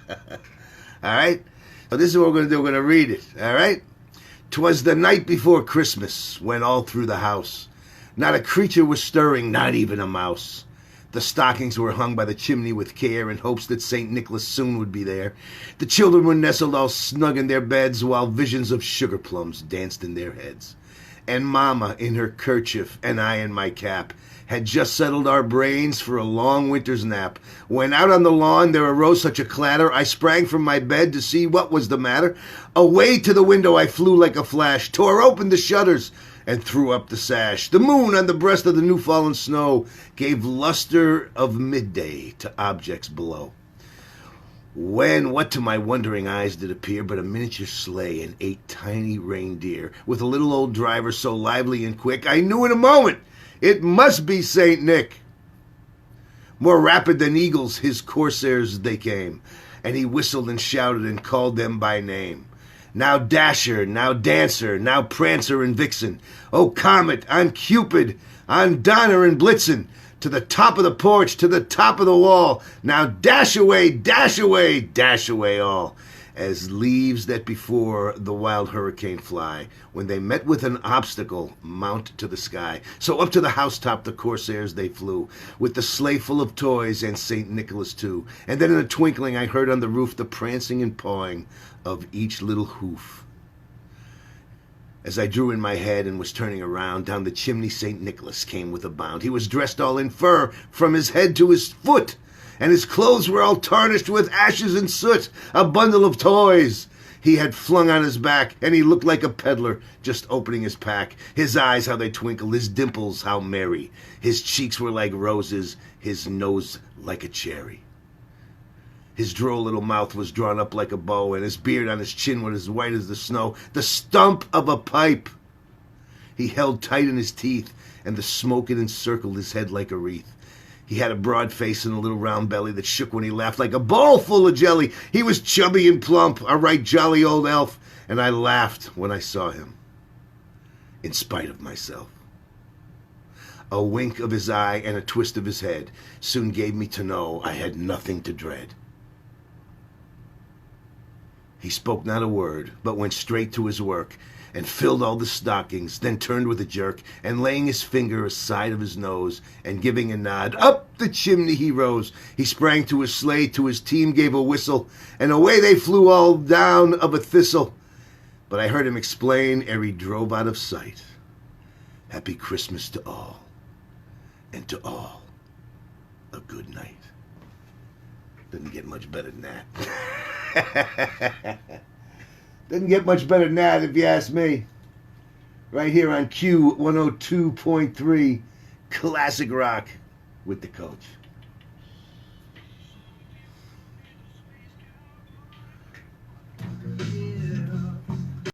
All right? So this is what we're going to do. We're going to read it. All right? 'Twas the night before Christmas, when all through the house not a creature was stirring, not even a mouse. The stockings were hung by the chimney with care, in hopes that St. Nicholas soon would be there. The children were nestled all snug in their beds, while visions of sugar plums danced in their heads. And Mama, in her kerchief, and I in my cap, had just settled our brains for a long winter's nap, when out on the lawn there arose such a clatter, I sprang from my bed to see what was the matter. Away to the window I flew like a flash, tore open the shutters, and threw up the sash. The moon on the breast of the new-fallen snow gave luster of midday to objects below. When what to my wondering eyes did appear but a miniature sleigh and 8 tiny reindeer, with a little old driver so lively and quick, I knew in a moment it must be St. Nick. More rapid than eagles his coursers they came, and he whistled and shouted and called them by name. Now Dasher, now Dancer, now Prancer and Vixen, oh Comet, on Cupid, on Donner and Blitzen, to the top of the porch, to the top of the wall, now dash away, dash away, dash away all, as leaves that before the wild hurricane fly, when they met with an obstacle, mount to the sky. So up to the housetop the coursers they flew, with the sleigh full of toys and St. Nicholas too. And then in a twinkling I heard on the roof the prancing and pawing of each little hoof. As I drew in my head and was turning around, down the chimney St. Nicholas came with a bound. He was dressed all in fur from his head to his foot, and his clothes were all tarnished with ashes and soot, a bundle of toys he had flung on his back, and he looked like a peddler just opening his pack. His eyes, how they twinkled, his dimples, how merry. His cheeks were like roses, his nose like a cherry. His droll little mouth was drawn up like a bow, and his beard on his chin was as white as the snow, the stump of a pipe he held tight in his teeth, and the smoke it encircled his head like a wreath. He had a broad face and a little round belly that shook when he laughed like a bowl full of jelly. He was chubby and plump, a right jolly old elf, and I laughed when I saw him, in spite of myself. A wink of his eye and a twist of his head soon gave me to know I had nothing to dread. He spoke not a word, but went straight to his work, and filled all the stockings, then turned with a jerk, and laying his finger aside of his nose, and giving a nod, up the chimney he rose. He sprang to his sleigh, to his team gave a whistle, and away they flew all down of a thistle. But I heard him explain ere he drove out of sight, Happy Christmas to all, and to all a good night. Doesn't get much better than that. Doesn't get much better than that, if you ask me. Right here on Q 102.3, classic rock with the coach.